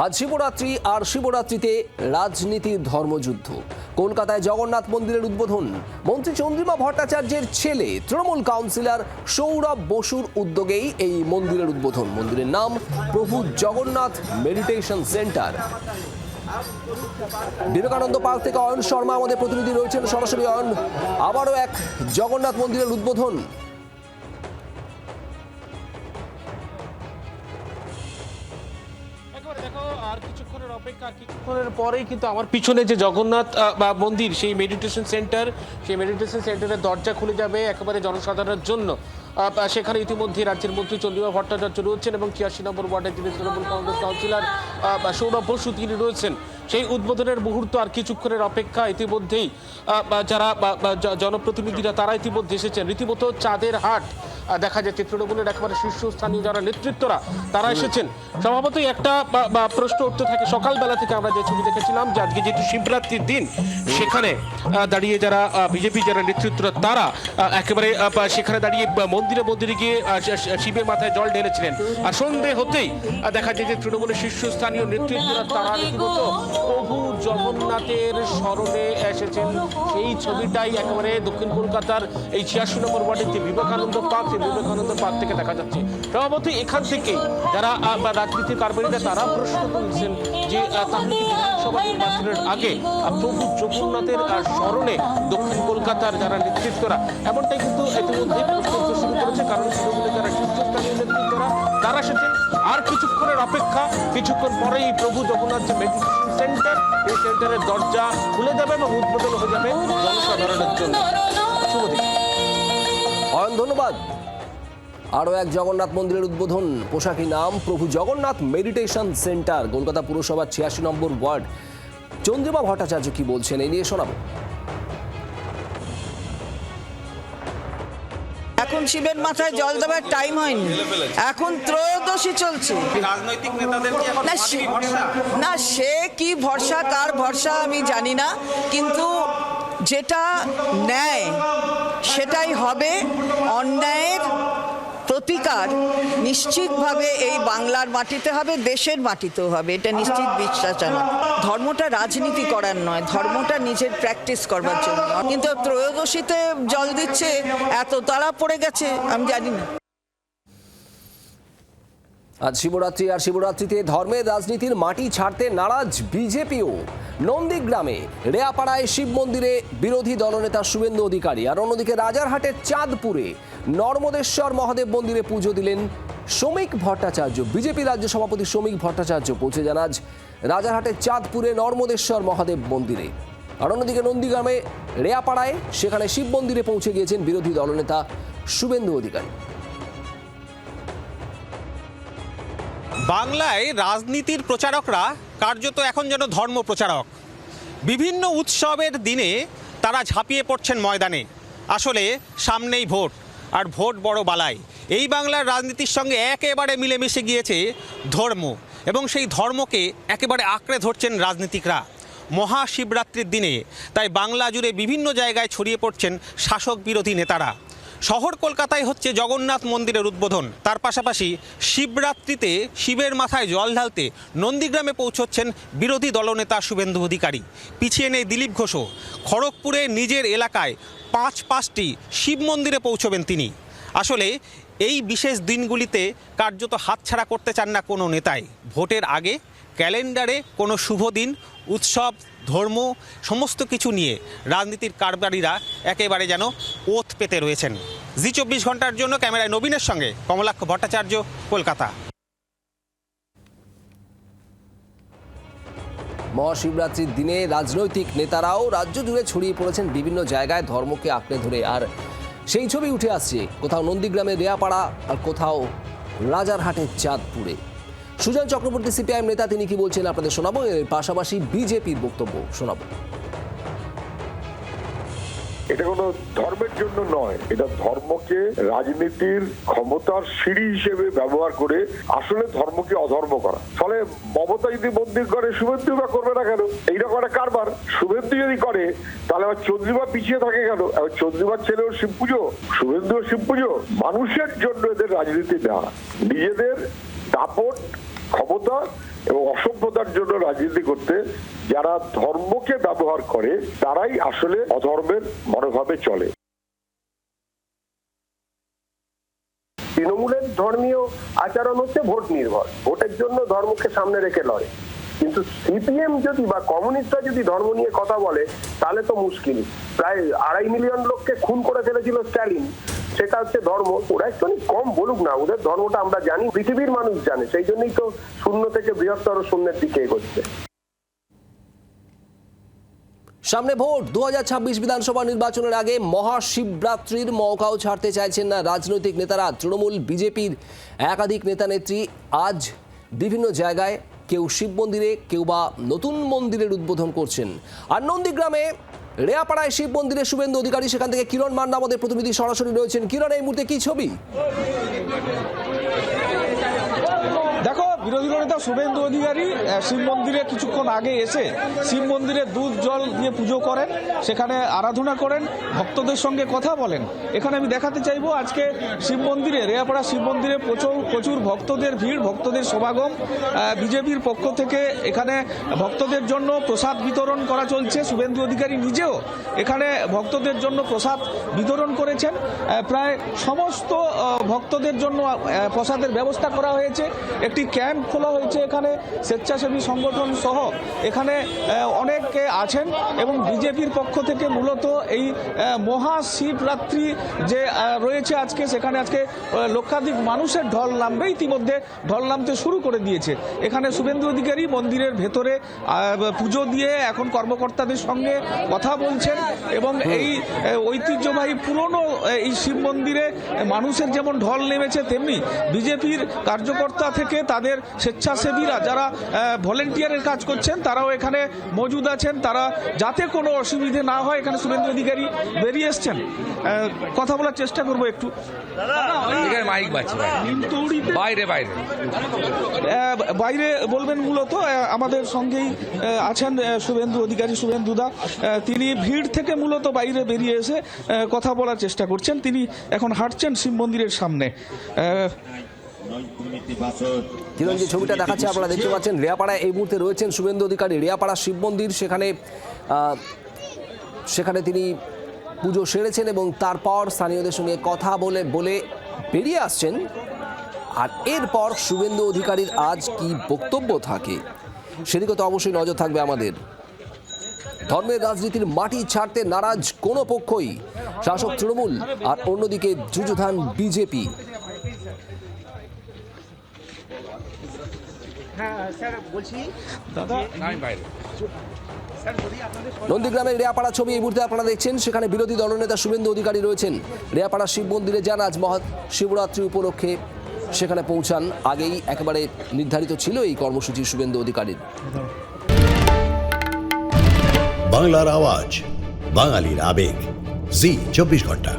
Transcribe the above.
আজ শিবরাত্রি আর শিবরাত্রিতে রাজনীতির ধর্মযুদ্ধ। কলকাতায় জগন্নাথ মন্দিরের উদ্বোধন মন্ত্রী চন্দ্রিমা ভট্টাচার্যের ছেলে তৃণমূল কাউন্সিলর সৌরভ বসুর উদ্যোগেই এই মন্দিরের উদ্বোধন। মন্দিরের নাম প্রভু Jagannath meditation centre. Vivekananda park থেকে অয়ন শর্মা আমাদের প্রতিনিধি রয়েছেন সরাসরি। অয়ন, আবারও এক জগন্নাথ মন্দিরের উদ্বোধন। আর কিছুক্ষণের অপেক্ষা, কিছুক্ষণের পরেই কিন্তু আমার পিছনে যে জগন্নাথ মন্দির, সেই মেডিটেশন সেন্টারের দরজা খুলে যাবে একেবারে জনসাধারণের জন্য। সেখানে ইতিমধ্যে রাজ্যের মন্ত্রী চন্দ্রিমা ভট্টাচার্য রয়েছেন এবং ৮৬ নম্বর ওয়ার্ডের যিনি তৃণমূল কংগ্রেস কাউন্সিলর সৌরভ বসু তিনি রয়েছেন। সেই উদ্বোধনের মুহূর্ত আর কিছুক্ষণের অপেক্ষা। ইতিমধ্যেই যারা জনপ্রতিনিধিরা তারা ইতিমধ্যে এসেছেন। রীতিমতো চাঁদের হাট দেখা যাচ্ছে, তৃণমূলের একেবারে শীর্ষস্থানীয় যারা নেতৃত্বরা তারা এসেছেন। স্বভাবতই একটা প্রশ্ন উঠতে থাকে সকালবেলা থেকে, আমরা যে ছবি দেখেছিলাম যে আজকে যেহেতু শিবরাত্রির দিন, সেখানে দাঁড়িয়ে যারা বিজেপি যারা নেতৃত্বরা তারা একেবারে সেখানে দাঁড়িয়ে মন্দিরে গিয়ে শিবের মাথায় জল ঢেলেছিলেন। আর সন্ধে হতেই দেখা যায় যে তৃণমূলের শীর্ষস্থানীয় নেতৃত্বরা তারা রীতিমতো প্রভু জগন্নাথের স্মরণে এসেছেন। সেই ছবিটাই একেবারে দক্ষিণ কলকাতার এই ৮৬ নম্বর ওয়ার্ডের যে বিবেকানন্দ পার্ক, সেই বিবেকানন্দ পার্ক থেকে দেখা যাচ্ছে। স্বভাবতই এখান থেকে যারা রাজনীতির কারবারিরা তারা প্রশ্ন তুলছেন যে তাহলে বিধানসভা নির্বাচনের আগে প্রভু জগন্নাথের স্মরণে দক্ষিণ কলকাতার যারা নেতৃত্বরা, এমনটাই কিন্তু ইতিমধ্যে প্রশ্ন শুরু করেছে। কারণ তৃণমূলের যারা শীর্ষস্থানীয় নেতৃত্বরা তারা এসেছেন। আর কিছুক্ষণের অপেক্ষা, কিছুক্ষণ পরেই প্রভু জগন্নাথ যে মেডিটেশন সেন্টার, এই সেন্টারের দরজা খুলে যাবে এবং উদ্বোধন হয়ে যাবে জনসাধারণের জন্য। অয়ন, ধন্যবাদ। আরও এক জগন্নাথ মন্দিরের উদ্বোধন, পোশাকি নাম প্রভু জগন্নাথ মেডিটেশন সেন্টার, কলকাতা পুরসভার ৮৬ নম্বর ওয়ার্ড। চন্দ্রিমা ভট্টাচার্য কি বলছেন এই নিয়ে শোনাবো। এখন শিবের মাথায় জল দেওয়ার টাইম হয়নি, এখন ত্রয়োদশী চলছে। রাজনৈতিক নেতাদের কি এখন ভরসা? না, সে কি ভরসা কার ভরসা আমি জানি না, কিন্তু যেটা ন্যায় সেটাই হবে। অন্যায়ের প্রতিকার নিশ্চিতভাবে এই বাংলার মাটিতে হবে, দেশের মাটিতেও হবে, এটা নিশ্চিত বিশ্বাস আমার। ধর্মটা রাজনীতি করার নয়, ধর্মটা নিজের প্র্যাকটিস করবার জন্য। কিন্তু ত্রয়োদশীতে জল দিচ্ছে, এত তাড়া পড়ে গেছে আমি জানি না। আজ শিবরাত্রি আর শিবরাত্রিতে ধর্মের রাজনীতির মাটি ছাড়তে নারাজ বিজেপিও। নন্দীগ্রামে রেয়াপাড়ায় শিব মন্দিরে বিরোধী দলনেতা শুভেন্দু অধিকারী, আর অন্যদিকে রাজারহাটের চাঁদপুরে নর্মদেশ্বর মহাদেব মন্দিরে পুজো দিলেন শ্রমিক ভট্টাচার্য। বিজেপি রাজ্য সভাপতি শ্রমিক ভট্টাচার্য পৌঁছে যান আজ রাজারহাটের চাঁদপুরে নর্মদেশ্বর মহাদেব মন্দিরে। আর অন্যদিকে নন্দীগ্রামে রেয়াপাড়ায় সেখানে শিব মন্দিরে পৌঁছে গিয়েছেন বিরোধী দলনেতা শুভেন্দু অধিকারী। বাংলায় রাজনীতির প্রচারকরা কার্যত এখন যেন ধর্ম প্রচারক। বিভিন্ন উৎসবের দিনে তারা ঝাঁপিয়ে পড়ছেন ময়দানে। আসলে সামনেই ভোট, আর ভোট বড় বালাই। এই বাংলার রাজনীতির সঙ্গে একেবারে মিলেমিশে গিয়েছে ধর্ম, এবং সেই ধর্মকে একেবারে আঁকড়ে ধরছেন রাজনীতিকরা মহাশিবরাত্রির দিনে। তাই বাংলা জুড়ে বিভিন্ন জায়গায় ছড়িয়ে পড়ছেন শাসক বিরোধী নেতারা। শহর কলকাতায় হচ্ছে জগন্নাথ মন্দিরের উদ্বোধন, তার পাশাপাশি শিবরাত্রিতে শিবের মাথায় জল ঢালতে নন্দীগ্রামে পৌঁছচ্ছেন বিরোধী দলনেতা শুভেন্দু অধিকারী। পিছিয়ে নেই দিলীপ ঘোষও। খড়গপুরে নিজের এলাকায় পাঁচটি শিব মন্দিরে পৌঁছবেন তিনি। আসলে এই বিশেষ দিনগুলিতে কার্যত হাতছাড়া করতে চান না কোনো নেতাই। ভোটের আগে ক্যালেন্ডারে কোনো শুভ দিন, উৎসব, ধর্ম সমস্ত কিছু নিয়ে রাজনীতির কারবারিরা একেবারে যেন ওত পেতে রয়েছেন। জি ২৪ ঘন্টার জন্য ক্যামেরায় নবীনের সঙ্গে কমলাক্ষ ভট্টাচার্য, কলকাতা। মহাশিবরাত্রির দিনে রাজনৈতিক নেতারাও রাজ্য জুড়ে ছড়িয়ে পড়েছেন বিভিন্ন জায়গায় ধর্মকে আঁকড়ে ধরে। আর সেই ছবি উঠে আসছে কোথাও নন্দীগ্রামের রেয়াপাড়া, আর কোথাও রাজারহাটের চাঁদপুরে। সুজন চক্রবর্তী সিপিআইএম নেতা, তিনি কি বলছেন আপনাদের শোনাবো। এর পাশাপাশি বিজেপির বক্তব্য শোনাবো। এটা কোনো ধর্মের জন্য নয়, এটা ধর্মকে রাজনীতির ক্ষমতার সিঁড়ি হিসেবে ব্যবহার করে আসলে ধর্মকে অধর্ম করা। ফলে মমতা যদি মন্দির করে, শুভেন্দু বা করবে না কেন? এইরকম একটা কারবার শুভেন্দু যদি করে, তাহলে আবার চন্দ্রিমা পিছিয়ে থাকে কেন? চন্দ্রিমার ছেলেও শিব পুজো, শুভেন্দুও শিব পুজো। মানুষের জন্য এদের রাজনীতি না, নিজেদের দাপট ক্ষমতা এবং অসভ্যতার জন্য রাজনীতি করতে যারা ধর্মকে ব্যবহার করে তারাই আসলে অধর্মের মনোভাবে চলে। তৃণমূলের ধর্মীয় আচরণ হচ্ছে ভোট নির্ভর, ভোটের জন্য ধর্মকে সামনে রেখে লড়ে। কিন্তু সিপিএম যদি বা কমিউনিস্টরা যদি ধর্ম নিয়ে কথা বলে তাহলে তো মুশকিল। প্রায় 2.5 মিলিয়ন লোককে খুন করে ফেলেছিল স্ট্যালিন, সেটা হচ্ছে ধর্ম। ওরা একটু কম বলুক না, ওদের ধর্মটা আমরা জানি, পৃথিবীর মানুষ জানে, সেই জন্যই তো শূন্য থেকে বৃহত্তর শূন্যের দিকে এগোচ্ছে। সামনে ভোট, 2026 বিধানসভা নির্বাচনের আগে মহাশিবরাত্রির মৌকাও ছাড়তে চাইছেন না রাজনৈতিক নেতারা। তৃণমূল, বিজেপির একাধিক নেতা নেত্রী আজ বিভিন্ন জায়গায় কেউ শিব মন্দিরে, কেউ বা নতুন মন্দিরের উদ্বোধন করছেন। আর নন্দীগ্রামে রেয়াপাড়ায় শিব মন্দিরে শুভেন্দু অধিকারী, সেখান থেকে কিরণ মান্না আমাদের প্রতিনিধি সরাসরি রয়েছেন। কিরণ, এই মুহূর্তে কি ছবি? দেখো, বিরোধী নেতা শুভেন্দু অধিকারী শিব মন্দিরে কিছুক্ষণ আগে এসে শিব মন্দিরে দুধ জল দিয়ে পুজো করেন, সেখানে আরাধনা করেন, ভক্তদের সঙ্গে কথা বলেন। এখানে আমি দেখাতে চাইবো আজকে শিব মন্দিরে, রেয়াপাড়া শিব মন্দিরে প্রচুর ভক্তদের ভিড়, ভক্তদের সমাগম। বিজেপির পক্ষ থেকে এখানে ভক্তদের জন্য প্রসাদ বিতরণ করা চলছে। শুভেন্দু অধিকারী নিজেও এখানে ভক্তদের জন্য প্রসাদ বিতরণ করেছেন। প্রায় সমস্ত ভক্তদের জন্য প্রসাদের ব্যবস্থা করা হয়েছে। একটি ক্যাম্প খোলা হয়েছে এখানে, স্বেচ্ছাসেবী সংগঠন সহ এখানে অনেকে আছেন এবং বিজেপির পক্ষ থেকে মূলত এই মহাশিবরাত্রি যে রয়েছে আজকে, সেখানে আজকে লক্ষাধিক মানুষের ঢল নামবে, ইতিমধ্যে ঢল নামতে শুরু করে দিয়েছে। এখানে শুভেন্দু অধিকারী মন্দিরের ভেতরে পুজো দিয়ে এখন কর্মকর্তাদের সঙ্গে কথা বলছেন এবং এই ঐতিহ্যবাহী পুরনো এই শিব মন্দিরে মানুষের যেমন ঢল নেমেছে, তেমনি বিজেপির কার্যকর্তা থেকে তাদের স্বেচ্ছাসেবীরা যারা ভলেন্টিয়ারের কাজ করছেন তারাও এখানে মজুদ আছেন। তারা যাতে কোনো অসুবিধে না হয়, এখানে শুভেন্দু অধিকারী বেরিয়ে এসছেন। কথা বলার চেষ্টা করবো একটু। মাইক বাজছে বাইরে বাইরে বাইরে বলবেন। মূলত আমাদের সঙ্গেই আছেন শুভেন্দু অধিকারী, শুভেন্দুদা। তিনি ভিড় থেকে মূলত বাইরে বেরিয়ে এসে কথা বলার চেষ্টা করছেন। তিনি এখন হাঁটছেন শিব মন্দিরের সামনে। কিরণ, যে ছবিটা দেখাচ্ছে আপনারা দেখতে পাচ্ছেন, রেয়াপাড়ায় এই মুহূর্তে রয়েছেন শুভেন্দু অধিকারী। রেয়াপাড়া শিব মন্দির, সেখানে তিনি পুজো সেরেছেন এবং তারপর স্থানীয়দের সঙ্গে কথা বলে বেরিয়ে আসছেন। আর এরপর শুভেন্দু অধিকারীর আজ কি বক্তব্য থাকে সেদিকে তো অবশ্যই নজর থাকবে আমাদের। ধর্মের রাজনীতির মাটি ছাড়তে নারাজ কোনো পক্ষই, শাসক তৃণমূল আর অন্যদিকে যুযুধান বিজেপি। নন্দীগ্রামের রেয়াপাড়া ছবি এই মুহূর্তে আপনারা দেখছেন। সেখানে বিরোধী দলনেতা শুভেন্দু অধিকারী রয়েছেন। রেয়াপাড়া শিব মন্দিরে যান আজ মহাশিবরাত্রি উপলক্ষে, সেখানে পৌঁছান। আগেই একেবারে নির্ধারিত ছিল এই কর্মসূচি শুভেন্দু অধিকারীর। বাংলার আওয়াজ, বাঙালির আবেগ, জি 24 ঘন্টা।